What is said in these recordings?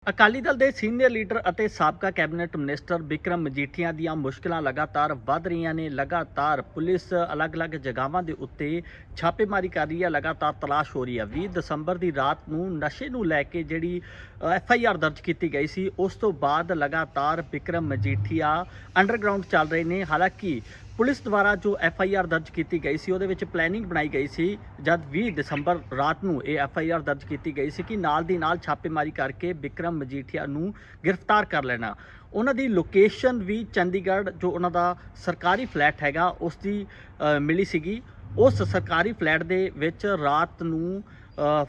ਅਕਾਲੀ ਦਲ ਦੇ senior leader ਅਤੇ ਸਾਬਕਾ ਕੈਬਨਿਟ ਮਿਨਿਸਟਰ ਬਿਕਰਮ ਮਜੀਠੀਆ ਦੀਆਂ ਮੁਸ਼ਕਲਾਂ ਲਗਾਤਾਰ ਵੱਧ ਰਹੀਆਂ ਨੇ। ਲਗਾਤਾਰ ਪੁਲਿਸ ਅਲੱਗ-ਅਲੱਗ ਜਗ੍ਹਾਵਾਂ ਦੇ ਉੱਤੇ ਛਾਪੇਮਾਰੀ ਕਰ ਰਹੀ ਹੈ, ਲਗਾਤਾਰ ਤਲਾਸ਼ ਹੋ ਰਹੀ ਹੈ। 20 ਦਸੰਬਰ ਦੀ ਰਾਤ ਨੂੰ ਨਸ਼ੇ ਨੂੰ ਲੈ ਕੇ ਜਿਹੜੀ FIR ਦਰਜ ਕੀਤੀ ਗਈ ਸੀ, ਉਸ ਤੋਂ ਬਾਅਦ ਲਗਾਤਾਰ ਬਿਕਰਮ ਮਜੀਠੀਆ ਅੰਡਰਗਰਾਉਂਡ ਚੱਲ ਰਹੇ ਨੇ। ਹਾਲਾਂਕਿ ਪੁਲਿਸ ਦੁਆਰਾ ਜੋ FIR ਦਰਜ ਕੀਤੀ ਗਈ ਸੀ, ਉਹਦੇ ਵਿੱਚ ਪਲੈਨਿੰਗ ਬਣਾਈ ਗਈ ਸੀ। ਜਦ 20 ਦਸੰਬਰ ਰਾਤ ਨੂੰ ਇਹ FIR ਦਰਜ ਕੀਤੀ ਗਈ ਸੀ ਕਿ ਨਾਲ ਦੀ ਨਾਲ ਛਾਪੇਮਾਰੀ ਕਰਕੇ ਬਿਕਰਮ ਮਜੀਠੀਆ ਨੂੰ ਗ੍ਰਿਫਤਾਰ ਕਰ ਲੈਣਾ। ਉਹਨਾਂ ਦੀ ਲੋਕੇਸ਼ਨ ਵੀ ਚੰਡੀਗੜ੍ਹ ਜੋ ਉਹਨਾਂ ਦਾ ਸਰਕਾਰੀ ਫਲੈਟ ਹੈਗਾ ਉਸ ਦੀ ਮਿਲੀ ਸੀਗੀ। ਉਸ ਸਰਕਾਰੀ ਫਲੈਟ ਦੇ ਵਿੱਚ ਰਾਤ ਨੂੰ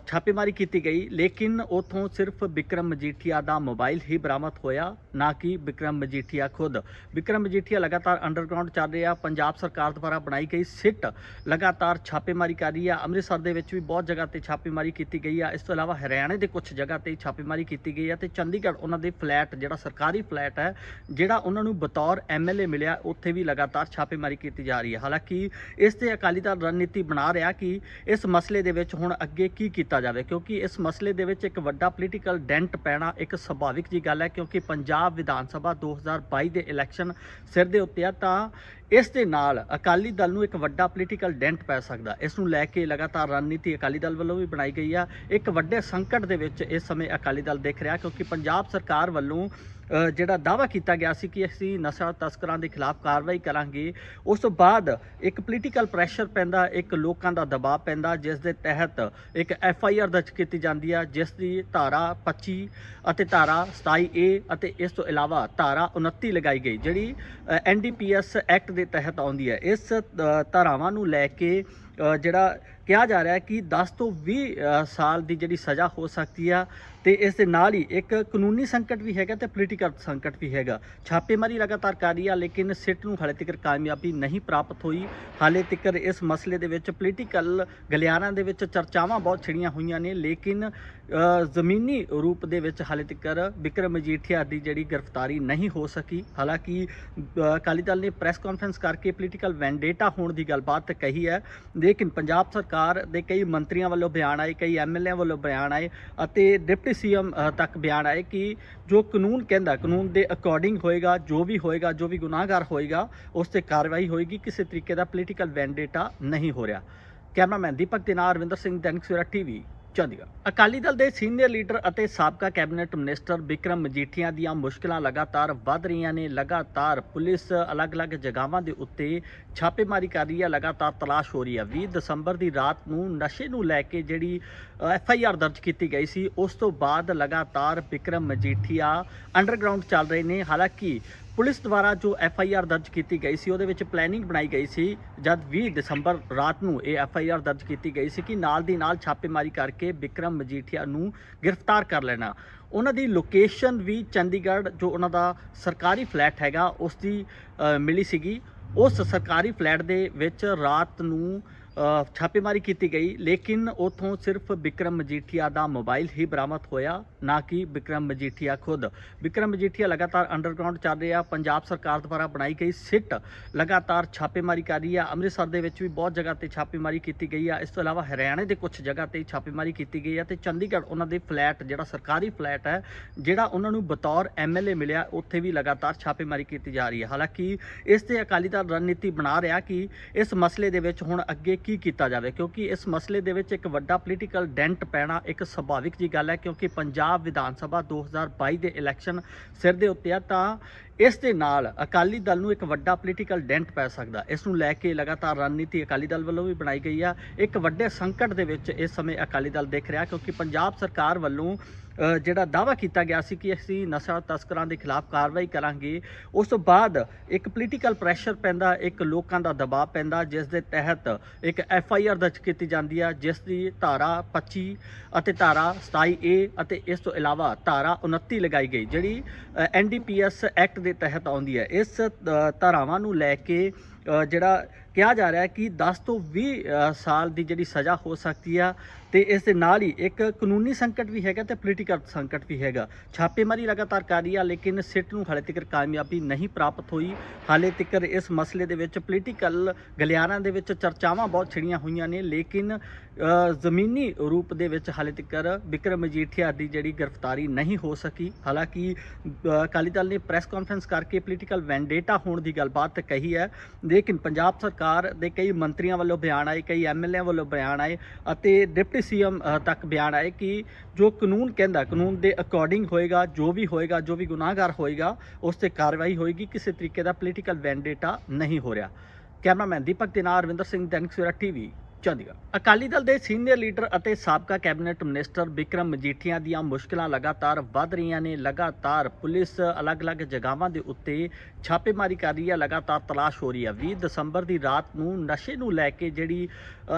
ਛਾਪੇਮਾਰੀ ਕੀਤੀ ਗਈ, ਲੇਕਿਨ ਉਥੋਂ ਸਿਰਫ ਬਿਕਰਮ ਮਜੀਠੀਆ ਦਾ ਮੋਬਾਈਲ ਹੀ ਬਰਾਮਦ ਹੋਇਆ, ਨਾ ਕਿ ਬਿਕਰਮ ਮਜੀਠੀਆ ਖੁਦ। ਬਿਕਰਮ ਮਜੀਠੀਆ ਲਗਾਤਾਰ ਅੰਡਰਗਰਾਉਂਡ ਚੱਲ ਰਿਹਾ। ਪੰਜਾਬ ਸਰਕਾਰ ਦੁਆਰਾ ਬਣਾਈ ਗਈ ਸਿੱਟ ਲਗਾਤਾਰ ਛਾਪੇਮਾਰੀ ਕਰ ਰਹੀ ਹੈ। ਅੰਮ੍ਰਿਤਸਰ ਦੇ ਵਿੱਚ ਵੀ ਬਹੁਤ ਜਗ੍ਹਾ ਤੇ ਛਾਪੇਮਾਰੀ ਕੀਤੀ ਗਈ ਹੈ। ਇਸ ਤੋਂ ਇਲਾਵਾ ਹਰਿਆਣੇ ਦੇ ਕੁਝ ਜਗ੍ਹਾ ਤੇ ਛਾਪੇਮਾਰੀ ਕੀਤੀ ਗਈ ਹੈ ਤੇ ਚੰਡੀਗੜ੍ਹ ਉਹਨਾਂ ਦੇ ਫਲੈਟ, ਜਿਹੜਾ ਸਰਕਾਰੀ ਫਲੈਟ ਹੈ, ਜਿਹੜਾ ਉਹਨਾਂ ਨੂੰ ਬਤੌਰ MLA ਮਿਲਿਆ, ਉੱਥੇ ਵੀ ਲਗਾਤਾਰ ਛਾਪੇਮਾਰੀ ਕੀਤੀ ਜਾ ਰਹੀ ਹੈ। ਹਾਲਾਂਕਿ ਇਸ ਤੇ ਅਕਾਲੀ ਦਲ ਰਣਨੀਤੀ ਬਣਾ ਰਿਹਾ ਕਿ ਇਸ ਮਸਲੇ ਦੇ ਵਿੱਚ ਹੁਣ ਅੱਗੇ ਕੀ ਕੀਤਾ ਜਾਵੇ, ਕਿਉਂਕਿ ਇਸ ਮਸਲੇ ਦੇ ਵਿੱਚ ਇੱਕ ਵੱਡਾ ਪੋਲੀਟੀਕਲ ਡੈਂਟ ਪੈਣਾ ਇੱਕ ਸੁਭਾਵਿਕ ਜੀ ਗੱਲ ਹੈ, ਕਿਉਂਕਿ ਪੰਜਾਬ ਵਿਧਾਨ ਸਭਾ 2022 ਦੇ ਇਲੈਕਸ਼ਨ ਸਿਰ ਦੇ ਉੱਤੇ ਆ। ਤਾਂ ਇਸ ਦੇ ਨਾਲ ਅਕਾਲੀ ਦਲ ਨੂੰ ਇੱਕ ਵੱਡਾ ਪੋਲੀਟੀਕਲ ਡੈਂਟ ਪੈ ਸਕਦਾ। ਇਸ ਨੂੰ ਲੈ ਕੇ ਲਗਾਤਾਰ ਰਣਨੀਤੀ ਅਕਾਲੀ ਦਲ ਵੱਲੋਂ ਵੀ ਬਣਾਈ ਗਈ ਆ। ਇੱਕ ਵੱਡੇ ਸੰਕਟ ਦੇ ਵਿੱਚ ਇਸ ਸਮੇਂ ਅਕਾਲੀ ਦਲ ਦਿਖ ਰਿਹਾ, ਕਿਉਂਕਿ ਪੰਜਾਬ ਸਰਕਾਰ ਵੱਲੋਂ ਜਿਹੜਾ ਦਾਅਵਾ ਕੀਤਾ ਗਿਆ ਸੀ ਕਿ ਅਸੀਂ ਨਸ਼ਾ ਤਸਕਰਾਂ ਦੇ ਖਿਲਾਫ ਕਾਰਵਾਈ ਕਰਾਂਗੇ, ਉਸ ਤੋਂ ਬਾਅਦ ਇੱਕ ਪੋਲੀਟੀਕਲ ਪ੍ਰੈਸ਼ਰ ਪੈਂਦਾ, ਇੱਕ ਲੋਕਾਂ ਦਾ ਦਬਾਅ ਪੈਂਦਾ, ਜਿਸ ਦੇ ਤਹਿਤ ਇੱਕ FIR ਦਰਜ ਕੀਤੀ ਜਾਂਦੀ ਹੈ, ਜਿਸ ਦੀ ਧਾਰਾ 25 ਅਤੇ ਧਾਰਾ 27A ਅਤੇ ਇਸ ਤੋਂ ਇਲਾਵਾ ਧਾਰਾ 29 ਲਗਾਈ ਗਈ, ਜਿਹੜੀ NDPS ਐਕਟ ਦੇ ਤਹਿਤ ਆਉਂਦੀ ਹੈ। ਇਸ ਧਾਰਾਵਾਂ ਨੂੰ ਲੈ ਕੇ ਜਿਹੜਾ ਕਿਹਾ ਜਾ ਰਿਹਾ ਹੈ ਕਿ 10 ਤੋਂ 20 ਸਾਲ ਦੀ ਜਿਹੜੀ ਸਜ਼ਾ ਹੋ ਸਕਦੀ ਆ। ਤੇ ਇਸ ਦੇ ਨਾਲ ਹੀ ਇੱਕ ਕਾਨੂੰਨੀ ਸੰਕਟ ਵੀ ਹੈਗਾ ਤੇ ਪੋਲੀਟੀਕਲ ਸੰਕਟ ਵੀ ਹੈਗਾ। ਛਾਪੇਮਾਰੀ ਲਗਾਤਾਰ ਕਰ ਰਹੀ ਆ, ਲੇਕਿਨ ਸਿੱਟ ਨੂੰ ਹਾਲੇ ਤੱਕ ਕਾਮਯਾਬੀ ਨਹੀਂ ਪ੍ਰਾਪਤ ਹੋਈ। ਹਾਲੇ ਤੱਕ ਇਸ ਮਸਲੇ ਦੇ ਵਿੱਚ ਪੋਲੀਟੀਕਲ ਗਲਿਆਰਾਂ ਦੇ ਵਿੱਚ ਚਰਚਾਵਾਂ ਬਹੁਤ ਛਿੜੀਆਂ ਹੋਈਆਂ ਨੇ, ਲੇਕਿਨ ਜ਼ਮੀਨੀ ਰੂਪ ਦੇ ਵਿੱਚ ਹਾਲੇ ਤੱਕ ਬਿਕਰਮ ਮਜੀਠੀਆ ਦੀ ਜਿਹੜੀ ਗ੍ਰਿਫਤਾਰੀ ਨਹੀਂ ਹੋ ਸਕੀ। ਹਾਲਾਂਕਿ ਅਕਾਲੀ ਦਲ ਨੇ ਪ੍ਰੈਸ ਕਾਨਫਰੰਸ ਕਰਕੇ ਪੋਲੀਟੀਕਲ ਵੈਂਡੇਟਾ ਹੋਣ ਦੀ ਗੱਲਬਾਤ ਕਹੀ ਹੈ, ਲੇਕਿਨ ਪੰਜਾਬ ਸਰਕਾਰ ਦੇ ਕਈ ਮੰਤਰੀਆਂ ਵੱਲੋਂ ਬਿਆਨ ਆਏ, ਕਈ MLA ਵੱਲੋਂ ਬਿਆਨ ਆਏ ਅਤੇ ਡਿਪਟੀ CM ਤੱਕ ਬਿਆਨ ਆਏ ਕਿ ਜੋ ਕਾਨੂੰਨ ਕਹਿੰਦਾ, ਕਾਨੂੰਨ ਦੇ ਅਕੋਰਡਿੰਗ ਹੋਏਗਾ, ਜੋ ਵੀ ਹੋਏਗਾ, ਜੋ ਵੀ ਗੁਨਾਹਗਾਰ ਹੋਏਗਾ ਉਸ ਤੇ ਕਾਰਵਾਈ ਹੋਏਗੀ। ਕਿਸੇ ਤਰੀਕੇ ਦਾ ਪੋਲੀਟੀਕਲ ਵੈਂਡੇਟਾ ਨਹੀਂ ਹੋ ਰਿਹਾ। ਕੈਮਰਾਮੈਨ ਦੀਪਕ ਦੇ ਨਾਲ ਰਵਿੰਦਰ ਸਿੰਘ, ਦੈਨਿਕ ਸਵੇਰਾ TV, ਚੰਡੀਗੜ੍ਹ। ਅਕਾਲੀ ਦਲ ਦੇ ਸੀਨੀਅਰ ਲੀਡਰ ਅਤੇ ਸਾਬਕਾ ਕੈਬਨਿਟ ਮਿਨਿਸਟਰ ਬਿਕਰਮ ਮਜੀਠੀਆ ਦੀਆਂ ਮੁਸ਼ਕਲਾਂ ਲਗਾਤਾਰ ਵੱਧ ਰਹੀਆਂ ਨੇ। ਲਗਾਤਾਰ ਪੁਲਿਸ ਅਲੱਗ-ਅਲੱਗ ਜਗ੍ਹਾਵਾਂ ਦੇ ਉੱਤੇ ਛਾਪੇਮਾਰੀ ਕਰ ਰਹੀ ਹੈ, ਲਗਾਤਾਰ ਤਲਾਸ਼ ਹੋ ਰਹੀ ਹੈ। 20 ਦਸੰਬਰ ਦੀ ਰਾਤ ਨੂੰ ਨਸ਼ੇ ਨੂੰ ਲੈ ਕੇ ਜਿਹੜੀ FIR ਦਰਜ ਕੀਤੀ ਗਈ ਸੀ, ਉਸ ਤੋਂ ਬਾਅਦ ਲਗਾਤਾਰ ਬਿਕਰਮ ਮਜੀਠੀਆ ਅੰਡਰਗਰਾਉਂਡ ਚੱਲ ਰਹੇ ਨੇ। ਹਾਲਾਂਕਿ ਪੁਲਿਸ ਦੁਆਰਾ ਜੋ FIR ਦਰਜ ਕੀਤੀ ਗਈ ਸੀ, ਉਹਦੇ ਵਿੱਚ ਪਲੈਨਿੰਗ ਬਣਾਈ ਗਈ ਸੀ। ਜਦ 20 ਦਸੰਬਰ ਰਾਤ ਨੂੰ ਇਹ FIR ਦਰਜ ਕੀਤੀ ਗਈ ਸੀ ਕਿ ਨਾਲ ਦੀ ਨਾਲ ਛਾਪੇਮਾਰੀ ਕਰਕੇ ਬਿਕਰਮ ਮਜੀਠੀਆ ਨੂੰ ਗ੍ਰਿਫਤਾਰ ਕਰ ਲੈਣਾ। ਉਹਨਾਂ ਦੀ ਲੋਕੇਸ਼ਨ ਵੀ ਚੰਡੀਗੜ੍ਹ ਜੋ ਉਹਨਾਂ ਦਾ ਸਰਕਾਰੀ ਫਲੈਟ ਹੈਗਾ ਉਸ ਦੀ ਮਿਲੀ ਸੀਗੀ। ਉਸ ਸਰਕਾਰੀ ਫਲੈਟ ਦੇ ਵਿੱਚ ਰਾਤ ਨੂੰ ਛਾਪੇਮਾਰੀ ਕੀਤੀ ਗਈ, ਲੇਕਿਨ ਉਥੋਂ ਸਿਰਫ ਬਿਕਰਮ ਮਜੀਠੀਆ ਦਾ ਮੋਬਾਈਲ ਹੀ ਬਰਾਮਦ ਹੋਇਆ, ਨਾ ਕਿ ਬਿਕਰਮ ਮਜੀਠੀਆ ਖੁਦ। ਬਿਕਰਮ ਮਜੀਠੀਆ ਲਗਾਤਾਰ ਅੰਡਰਗਰਾਉਂਡ ਚੱਲ ਰਿਹਾ। ਪੰਜਾਬ ਸਰਕਾਰ ਦੁਆਰਾ ਬਣਾਈ ਗਈ ਸਿੱਟ ਲਗਾਤਾਰ ਛਾਪੇਮਾਰੀ ਕਰ ਰਹੀ ਹੈ। ਅੰਮ੍ਰਿਤਸਰ ਦੇ ਵਿੱਚ ਵੀ ਬਹੁਤ ਜਗ੍ਹਾ ਤੇ ਛਾਪੇਮਾਰੀ ਕੀਤੀ ਗਈ ਹੈ। ਇਸ ਤੋਂ ਇਲਾਵਾ ਹਰਿਆਣੇ ਦੇ ਕੁਝ ਜਗ੍ਹਾ ਤੇ ਛਾਪੇਮਾਰੀ ਕੀਤੀ ਗਈ ਹੈ ਤੇ ਚੰਡੀਗੜ੍ਹ ਉਹਨਾਂ ਦੇ ਫਲੈਟ, ਜਿਹੜਾ ਸਰਕਾਰੀ ਫਲੈਟ ਹੈ, ਜਿਹੜਾ ਉਹਨਾਂ ਨੂੰ ਬਤੌਰ MLA ਮਿਲਿਆ, ਉੱਥੇ ਵੀ ਲਗਾਤਾਰ ਛਾਪੇਮਾਰੀ ਕੀਤੀ ਜਾ ਰਹੀ ਹੈ। ਹਾਲਾਂਕਿ ਇਸ ਤੇ ਅਕਾਲੀ ਦਲ ਰਣਨੀਤੀ ਬਣਾ ਰਿਹਾ ਕਿ ਇਸ ਮਸਲੇ ਦੇ ਵਿੱਚ ਹੁਣ ਅੱਗੇ ਕੀ ਕੀਤਾ ਜਾਵੇ, ਕਿਉਂਕਿ ਇਸ ਮਸਲੇ ਦੇ ਵਿੱਚ ਇੱਕ ਵੱਡਾ ਪੋਲੀਟੀਕਲ ਡੈਂਟ ਪੈਣਾ ਇੱਕ ਸੁਭਾਵਿਕ ਜੀ ਗੱਲ ਹੈ, ਕਿਉਂਕਿ ਪੰਜਾਬ ਵਿਧਾਨ ਸਭਾ 2022 ਦੇ ਇਲੈਕਸ਼ਨ ਸਿਰ ਦੇ ਉੱਤੇ ਆ। ਤਾਂ ਇਸ ਦੇ ਨਾਲ ਅਕਾਲੀ ਦਲ ਨੂੰ ਇੱਕ ਵੱਡਾ ਪੋਲੀਟੀਕਲ ਡੈਂਟ ਪੈ ਸਕਦਾ। ਇਸ ਨੂੰ ਲੈ ਕੇ ਲਗਾਤਾਰ ਰਣਨੀਤੀ ਅਕਾਲੀ ਦਲ ਵੱਲੋਂ ਵੀ ਬਣਾਈ ਗਈ ਆ। ਇੱਕ ਵੱਡੇ ਸੰਕਟ ਦੇ ਵਿੱਚ ਇਸ ਸਮੇਂ ਅਕਾਲੀ ਦਲ ਦਿਖ ਰਿਹਾ, ਕਿਉਂਕਿ ਪੰਜਾਬ ਸਰਕਾਰ ਵੱਲੋਂ ਜਿਹੜਾ ਦਾਅਵਾ ਕੀਤਾ ਗਿਆ ਸੀ ਕਿ ਅਸੀਂ ਨਸ਼ਾ ਤਸਕਰਾਂ ਦੇ ਖਿਲਾਫ ਕਾਰਵਾਈ ਕਰਾਂਗੇ, ਉਸ ਤੋਂ ਬਾਅਦ ਇੱਕ ਪੋਲੀਟੀਕਲ ਪ੍ਰੈਸ਼ਰ ਪੈਂਦਾ, ਇੱਕ ਲੋਕਾਂ ਦਾ ਦਬਾਅ ਪੈਂਦਾ, ਜਿਸ ਦੇ ਤਹਿਤ ਇੱਕ FIR ਦਰਜ ਕੀਤੀ ਜਾਂਦੀ ਹੈ, ਜਿਸ ਦੀ ਧਾਰਾ 25 ਅਤੇ ਧਾਰਾ 27A ਅਤੇ ਇਸ ਤੋਂ ਇਲਾਵਾ ਧਾਰਾ 29 ਲਗਾਈ ਗਈ, ਜਿਹੜੀ NDPS ਐਕਟ ਦੇ ਤਹਿਤ ਆਉਂਦੀ ਹੈ। ਇਸ ਧਾਰਾਵਾਂ ਨੂੰ ਲੈ ਕੇ ਜਿਹੜਾ ਕਿਹਾ ਜਾ ਰਿਹਾ ਹੈ ਕਿ 10 ਤੋਂ 20 ਸਾਲ ਦੀ ਜਿਹੜੀ ਸਜ਼ਾ ਹੋ ਸਕਦੀ ਆ। ਤੇ ਇਸ ਦੇ ਨਾਲ ਹੀ ਇੱਕ ਕਾਨੂੰਨੀ ਸੰਕਟ ਵੀ ਹੈਗਾ ਤੇ ਪੋਲੀਟੀਕਲ ਸੰਕਟ ਵੀ ਹੈਗਾ। ਛਾਪੇਮਾਰੀ ਲਗਾਤਾਰ ਕਰ ਰਹੀ ਆ, ਲੇਕਿਨ ਸਿੱਟ ਨੂੰ ਹਾਲੇ ਤੱਕ ਕਾਮਯਾਬੀ ਨਹੀਂ ਪ੍ਰਾਪਤ ਹੋਈ। ਹਾਲੇ ਤੱਕ ਇਸ ਮਸਲੇ ਦੇ ਵਿੱਚ ਪੋਲੀਟੀਕਲ ਗਲਿਆਰਾਂ ਦੇ ਵਿੱਚ ਚਰਚਾਵਾਂ ਬਹੁਤ ਛਿੜੀਆਂ ਹੋਈਆਂ ਨੇ, ਲੇਕਿਨ ਜ਼ਮੀਨੀ ਰੂਪ ਦੇ ਵਿੱਚ ਹਾਲੇ ਤੱਕ ਵਿਕਰਮ ਮਜੀਠੀਆ ਦੀ ਜਿਹੜੀ ਗ੍ਰਿਫਤਾਰੀ ਨਹੀਂ ਹੋ ਸਕੀ। ਹਾਲਾਂਕਿ ਅਕਾਲੀ ਦਲ ਨੇ ਪ੍ਰੈਸ ਕਾਨਫਰੰਸ ਕਰਕੇ ਪੋਲੀਟੀਕਲ ਵੈਂਡੇਟਾ ਹੋਣ ਦੀ ਗੱਲਬਾਤ ਕਹੀ ਹੈ, ਲੇਕਿਨ ਪੰਜਾਬ ਸਰਕਾਰ ਦੇ ਕਈ ਮੰਤਰੀਆਂ ਵੱਲੋਂ ਬਿਆਨ ਆਏ, ਕਈ ਐਮਐਲਏ ਵੱਲੋਂ ਬਿਆਨ ਆਏ ਅਤੇ ਡਿਪਟੀ ਸੀਐਮ ਤੱਕ ਬਿਆਨ ਆਏ ਕਿ ਜੋ ਕਾਨੂੰਨ ਕਹਿੰਦਾ, ਕਾਨੂੰਨ ਦੇ ਅਕੋਰਡਿੰਗ ਹੋਏਗਾ, ਜੋ ਵੀ ਗੁਨਾਹਗਾਰ ਹੋਏਗਾ ਉਸ ਤੇ ਕਾਰਵਾਈ ਹੋਏਗੀ। ਕਿਸੇ ਤਰੀਕੇ ਦਾ ਪੋਲੀਟੀਕਲ ਵੈਂਡੇਟਾ ਨਹੀਂ ਹੋ ਰਿਹਾ। ਕੈਮਰਾਮੈਨ ਦੀਪਕ ਦੇ ਨਾਲ ਰਵਿੰਦਰ ਸਿੰਘ, ਦੈਨਿਕ ਸਵੇਰਾ ਟੀਵੀ, ਚੰਡੀਗੜ੍ਹ। ਅਕਾਲੀ ਦਲ ਦੇ ਸੀਨੀਅਰ ਲੀਡਰ ਅਤੇ ਸਾਬਕਾ ਕੈਬਨਿਟ ਮਿਨਿਸਟਰ ਬਿਕਰਮ ਮਜੀਠੀਆ ਦੀਆਂ ਮੁਸ਼ਕਲਾਂ ਲਗਾਤਾਰ ਵੱਧ ਰਹੀਆਂ ਨੇ। ਲਗਾਤਾਰ ਪੁਲਿਸ ਅਲੱਗ-ਅਲੱਗ ਜਗ੍ਹਾਵਾਂ ਦੇ ਉੱਤੇ ਛਾਪੇਮਾਰੀ ਕਰ ਰਹੀ ਹੈ, ਲਗਾਤਾਰ ਤਲਾਸ਼ ਹੋ ਰਹੀ ਹੈ। 20 ਦਸੰਬਰ ਦੀ ਰਾਤ ਨੂੰ ਨਸ਼ੇ ਨੂੰ ਲੈ ਕੇ ਜਿਹੜੀ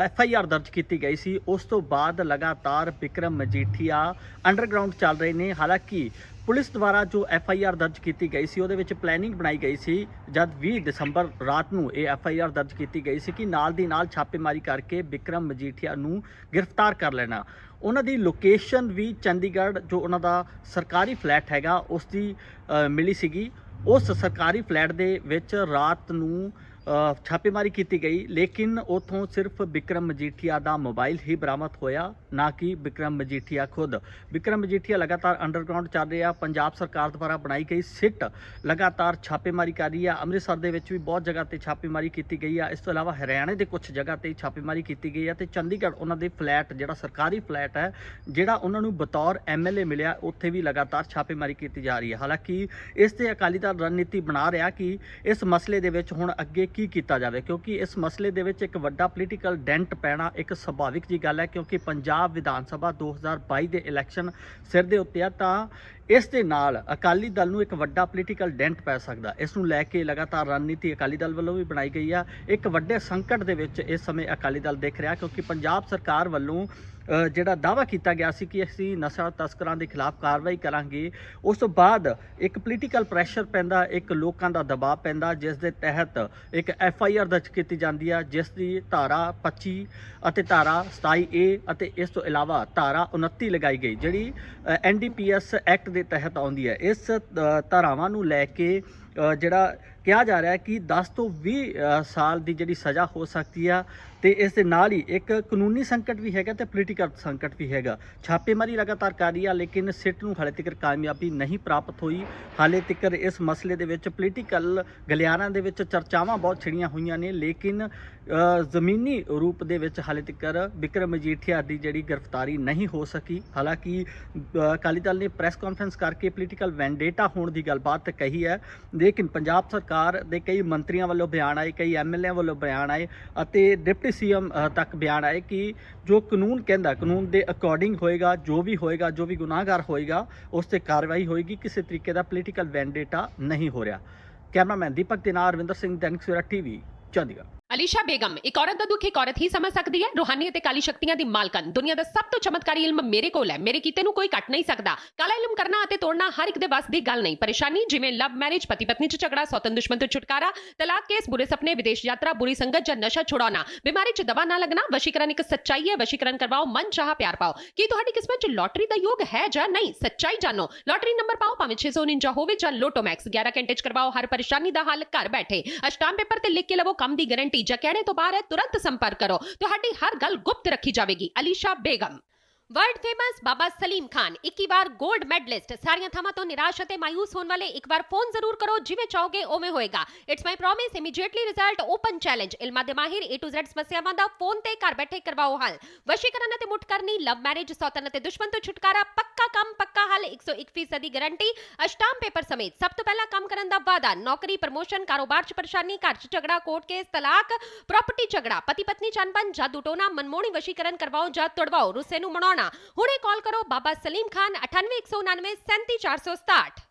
FIR ਦਰਜ ਕੀਤੀ ਗਈ ਸੀ, ਉਸ ਤੋਂ ਬਾਅਦ ਲਗਾਤਾਰ ਬਿਕਰਮ ਮਜੀਠੀਆ ਅੰਡਰਗਰਾਊਂਡ ਚੱਲ ਰਹੇ ਨੇ। ਹਾਲਾਂਕਿ ਪੁਲਿਸ ਦੁਆਰਾ ਜੋ FIR ਦਰਜ ਕੀਤੀ ਗਈ ਸੀ ਉਹਦੇ ਵਿੱਚ ਪਲੈਨਿੰਗ ਬਣਾਈ ਗਈ ਸੀ, ਜਦ 20 ਦਸੰਬਰ ਰਾਤ ਨੂੰ ਇਹ FIR ਦਰਜ ਕੀਤੀ ਗਈ ਸੀ ਕਿ ਨਾਲ ਦੀ ਨਾਲ ਛਾਪੇਮਾਰੀ ਕਰਕੇ ਬਿਕਰਮ ਮਜੀਠੀਆ ਨੂੰ ਗ੍ਰਿਫਤਾਰ ਕਰ ਲੈਣਾ। ਉਹਨਾਂ ਦੀ ਲੋਕੇਸ਼ਨ ਵੀ ਚੰਡੀਗੜ੍ਹ, ਜੋ ਉਹਨਾਂ ਦਾ ਸਰਕਾਰੀ ਫਲੈਟ ਹੈਗਾ, ਉਸ ਦੀ ਮਿਲੀ ਸੀਗੀ। ਉਸ ਸਰਕਾਰੀ ਫਲੈਟ ਦੇ ਵਿੱਚ ਰਾਤ ਨੂੰ ਛਾਪੇਮਾਰੀ ਕੀਤੀ ਗਈ, ਲੇਕਿਨ ਉਥੋਂ ਸਿਰਫ ਬਿਕਰਮ ਮਜੀਠੀਆ ਦਾ ਮੋਬਾਈਲ ਹੀ ਬਰਾਮਦ ਹੋਇਆ, ਨਾ ਕਿ ਬਿਕਰਮ ਮਜੀਠੀਆ ਖੁਦ। ਬਿਕਰਮ ਮਜੀਠੀਆ ਲਗਾਤਾਰ ਅੰਡਰਗਰਾਊਂਡ ਚੱਲ ਰਿਹਾ। ਪੰਜਾਬ ਸਰਕਾਰ ਦੁਆਰਾ ਬਣਾਈ ਗਈ ਸਿੱਟ ਲਗਾਤਾਰ ਛਾਪੇਮਾਰੀ ਕਰ ਰਹੀ ਹੈ। ਅੰਮ੍ਰਿਤਸਰ ਦੇ ਵਿੱਚ ਵੀ ਬਹੁਤ ਜਗ੍ਹਾ ਤੇ ਛਾਪੇਮਾਰੀ ਕੀਤੀ ਗਈ ਹੈ। ਇਸ ਤੋਂ ਇਲਾਵਾ ਹਰਿਆਣੇ ਦੇ ਕੁਝ ਜਗ੍ਹਾ ਤੇ ਛਾਪੇਮਾਰੀ ਕੀਤੀ ਗਈ ਹੈ ਤੇ ਚੰਡੀਗੜ੍ਹ ਉਹਨਾਂ ਦੇ ਫਲੈਟ, ਜਿਹੜਾ ਸਰਕਾਰੀ ਫਲੈਟ ਹੈ, ਜਿਹੜਾ ਉਹਨਾਂ ਨੂੰ ਬਤੌਰ MLA ਮਿਲਿਆ, ਉੱਥੇ ਵੀ ਲਗਾਤਾਰ ਛਾਪੇਮਾਰੀ ਕੀਤੀ ਜਾ ਰਹੀ ਹੈ। ਹਾਲਾਂਕਿ ਇਸ ਤੇ ਅਕਾਲੀ ਦਲ ਰਣਨੀਤੀ ਬਣਾ ਰਿਹਾ ਕਿ ਇਸ ਮਸਲੇ ਦੇ ਵਿੱਚ ਹੁਣ ਅੱਗੇ ਕੀ ਕੀਤਾ ਜਾਵੇ, ਕਿਉਂਕਿ ਇਸ ਮਸਲੇ ਦੇ ਵਿੱਚ ਇੱਕ ਵੱਡਾ ਪੋਲੀਟੀਕਲ ਡੈਂਟ ਪੈਣਾ ਇੱਕ ਸੁਭਾਵਿਕ ਜੀ ਗੱਲ ਹੈ, ਕਿਉਂਕਿ ਪੰਜਾਬ ਵਿਧਾਨ ਸਭਾ 2022 ਦੇ ਇਲੈਕਸ਼ਨ ਸਿਰ ਦੇ ਉੱਤੇ ਆ। ਤਾਂ ਇਸ ਦੇ ਨਾਲ ਅਕਾਲੀ ਦਲ ਨੂੰ ਇੱਕ ਵੱਡਾ ਪੋਲੀਟੀਕਲ ਡੈਂਟ ਪੈ ਸਕਦਾ। ਇਸ ਨੂੰ ਲੈ ਕੇ ਲਗਾਤਾਰ ਰਣਨੀਤੀ ਅਕਾਲੀ ਦਲ ਵੱਲੋਂ ਵੀ ਬਣਾਈ ਗਈ ਆ। ਇੱਕ ਵੱਡੇ ਸੰਕਟ ਦੇ ਵਿੱਚ ਇਸ ਸਮੇਂ ਅਕਾਲੀ ਦਲ ਦਿਖ ਰਿਹਾ, ਕਿਉਂਕਿ ਪੰਜਾਬ ਸਰਕਾਰ ਵੱਲੋਂ ਜਿਹੜਾ ਦਾਅਵਾ ਕੀਤਾ ਗਿਆ ਸੀ ਕਿ ਅਸੀਂ ਨਸ਼ਾ ਤਸਕਰਾਂ ਦੇ ਖਿਲਾਫ ਕਾਰਵਾਈ ਕਰਾਂਗੇ, ਉਸ ਤੋਂ ਬਾਅਦ ਇੱਕ ਪੋਲੀਟੀਕਲ ਪ੍ਰੈਸ਼ਰ ਪੈਂਦਾ, ਇੱਕ ਲੋਕਾਂ ਦਾ ਦਬਾਅ ਪੈਂਦਾ, ਜਿਸ ਦੇ ਤਹਿਤ ਇੱਕ FIR ਦਰਜ ਕੀਤੀ ਜਾਂਦੀ ਹੈ, ਜਿਸ ਦੀ ਧਾਰਾ 25 ਅਤੇ ਧਾਰਾ 27A ਅਤੇ ਇਸ ਤੋਂ ਇਲਾਵਾ ਧਾਰਾ 29 ਲਗਾਈ ਗਈ, ਜਿਹੜੀ NDPS ਐਕਟ ਦੇ ਤਹਿਤ ਆਉਂਦੀ ਹੈ। ਇਸ ਧਾਰਾਵਾਂ ਨੂੰ ਲੈ ਕੇ ਜਿਹੜਾ ਕਿਹਾ ਜਾ ਰਿਹਾ ਹੈ ਕਿ 10 ਤੋਂ 20 ਸਾਲ ਦੀ ਜਿਹੜੀ ਸਜ਼ਾ ਹੋ ਸਕਦੀ ਆ, ਤੇ ਇਸ ਦੇ ਨਾਲ ਹੀ ਇੱਕ ਕਾਨੂੰਨੀ ਸੰਕਟ ਵੀ ਹੈਗਾ ਤੇ ਪੋਲੀਟੀਕਲ ਸੰਕਟ ਵੀ ਹੈਗਾ। ਛਾਪੇਮਾਰੀ ਲਗਾਤਾਰ ਕਰ ਰਹੀ ਆ, ਲੇਕਿਨ ਸਿੱਟ ਨੂੰ ਹਾਲੇ ਤੱਕ ਕਾਮਯਾਬੀ ਨਹੀਂ ਪ੍ਰਾਪਤ ਹੋਈ। ਹਾਲੇ ਤੱਕ ਇਸ ਮਸਲੇ ਦੇ ਵਿੱਚ ਪੋਲੀਟੀਕਲ ਗਲਿਆਰਾਂ ਦੇ ਵਿੱਚ ਚਰਚਾਵਾਂ ਬਹੁਤ ਛਿੜੀਆਂ ਹੋਈਆਂ ਨੇ, ਲੇਕਿਨ ਜ਼ਮੀਨੀ ਰੂਪ ਦੇ ਵਿੱਚ ਹਾਲੇ ਤੱਕ ਬਿਕਰਮ ਮਜੀਠੀਆ ਦੀ ਜਿਹੜੀ ਗ੍ਰਿਫਤਾਰੀ ਨਹੀਂ ਹੋ ਸਕੀ। ਹਾਲਾਂਕਿ ਅਕਾਲੀ ਦਲ ਨੇ ਪ੍ਰੈਸ ਕਾਨਫਰੰਸ ਕਰਕੇ ਪੋਲੀਟੀਕਲ ਵੈਂਡੇਟਾ ਹੋਣ ਦੀ ਗੱਲਬਾਤ ਕਹੀ ਹੈ, ਲੇਕਿਨ ਪੰਜਾਬ ਸਰਕਾਰ ਦੇ ਕਈ ਮੰਤਰੀਆਂ ਵੱਲੋਂ ਬਿਆਨ ਆਏ, ਕਈ MLA ਵੱਲੋਂ ਬਿਆਨ ਆਏ ਅਤੇ ਡਿਪਟੀ CM ਤੱਕ ਬਿਆਨ ਆਏ ਕਿ ਜੋ ਕਾਨੂੰਨ ਕਹਿੰਦਾ, ਕਾਨੂੰਨ ਦੇ ਅਕੋਰਡਿੰਗ ਹੋਏਗਾ, ਜੋ ਵੀ ਗੁਨਾਹਗਾਰ ਹੋਏਗਾ ਉਸ ਤੇ ਕਾਰਵਾਈ ਹੋਏਗੀ। ਕਿਸੇ ਤਰੀਕੇ ਦਾ ਪੋਲੀਟੀਕਲ ਵੈਂਡੇਟਾ ਨਹੀਂ ਹੋ ਰਿਹਾ। ਕੈਮਰਾਮੈਨ ਦੀਪਕ ਦੇ ਨਾਲ ਰਵਿੰਦਰ ਸਿੰਘ, ਦੈਨਿਕ ਸਵੇਰਾ ਟੀਵੀ, ਚੰਡੀਗੜ੍ਹ। ਅਲੀਸ਼ਾ ਬੇਗਮ, ਇੱਕ ਔਰਤ ਦਾ ਦੁੱਖ ਇੱਕ ਔਰਤ ਹੀ ਸਮਝ ਸਕਦੀ ਹੈ। ਰੂਹਾਨੀ ਅਤੇ ਕਾਲੀ ਸ਼ਕਤੀਆਂ ਦੀ ਮਾਲਕਨ, ਦੁਨੀਆ ਦਾ ਸਭ ਤੋਂ ਚਮਤਕਾਰੀ ਇਲਮ ਮੇਰੇ ਕੋਲ ਹੈ। ਮੇਰੇ ਕੀਤੇ ਨੂੰ ਕੋਈ ਕੱਟ ਨਹੀਂ ਸਕਦਾ। ਕਾਲਾ ਇਲਮ ਕਰਨਾ ਅਤੇ ਤੋੜਨਾ ਹਰ ਇੱਕ ਦੇ ਵੱਸ ਦੀ ਗੱਲ ਨਹੀਂ। ਪਰੇਸ਼ਾਨੀ ਜਿਵੇਂ ਲਵ ਮੈਰਿਜ, ਪਤੀ ਪਤਨੀ ਚ ਝਗੜਾ, ਸੌਤਨ ਦੁਸ਼ਮਣ ਤੋਂ ਛੁਟਕਾਰਾ, ਤਲਾਕ ਕੇਸ, ਬੁਰੇ ਸੁਪਨੇ, ਵਿਦੇਸ਼ ਯਾਤਰਾ, ਬੁਰੀ ਸੰਗਤ ਜਾਂ ਨਸ਼ਾ ਛੁਡਾਉਣਾ, ਬਿਮਾਰੀ ਚ ਦਵਾ ਨਾ ਲੱਗਣਾ। ਵਸ਼ੀਕਰਨ ਇੱਕ ਸੱਚਾਈ ਹੈ। ਵਸ਼ੀਕਰਨ ਕਰਵਾਓ, ਮਨ ਚਾਹਾ ਪਿਆਰ ਪਾਓ। ਕੀ ਤੁਹਾਡੀ ਕਿਸਮਤ ਚ ਲੋਟਰੀ ਦਾ ਯੋਗ ਹੈ ਜਾਂ ਨਹੀਂ? ਸੱਚਾਈ ਜਾਣੋ। ਲੋਟਰੀ ਨੰਬਰ ਪਾਓ, ਭਾਵੇਂ 649 ਹੋਵੇ ਜਾਂ ਲੋਟੋ ਮੈਕਸ। 11 ਘੰਟੇ ਚ ਕਰਵਾਓ ਹਰ ਪਰੇਸ਼ਾਨੀ ਦਾ ਹੱਲ ਘਰ ਬੈਠੇ। ਅਸ਼ਟਾਮ ਪੇਪਰ ਤੇ ਲਿਖ ਕੇ ਲਵੋ ਕੰਮ ਦੀ ਗਾਰੰਟੀ। ਜਾਂ ਕਹਿਣੇ ਤੋਂ ਬਾਹਰ तुरंत संपर्क करो, ਤੁਹਾਡੀ ਹਰ ਗੱਲ ਗੁਪਤ ਰੱਖੀ ਜਾਵੇਗੀ। ਅਲੀਸ਼ਾ ਬੇਗਮ। वर्ल्ड फेमस बाबा सलीम खान 21 बार गोल्ड मेडलिस्ट। सारियां थावां तो निराश अते मायूस होने वाले एक बार फोन जरूर करो, जिवें चाहोगे उवें होएगा। It's my promise, immediately result, open challenge. इल्मां दे माहिर A to Z समस्यावां दा फोन ते घर बैठे करवाओ हल। वशीकरण अते मुठ करनी, लव मैरिज, सौतन अते दुश्मन तो छुटकारा, पक्का काम पक्का हल, 101% दी गारंटी। अष्टाम पेपर समेत सब तो पहला काम करन दा वादा। नौकरी, प्रमोशन, कारोबार च परेशानी, घर च झगड़ा, कोर्ट केस, तलाक, प्रॉपर्टी झगड़ा, पति पत्नी च अनबन, जादू टोना, मनमोहनी वशीकरण करवाओ जां तुड़वाओ, रुस्से नूं मनाउणा। हुणे कॉल करो बाबा सलीम खान 98 199 37 467।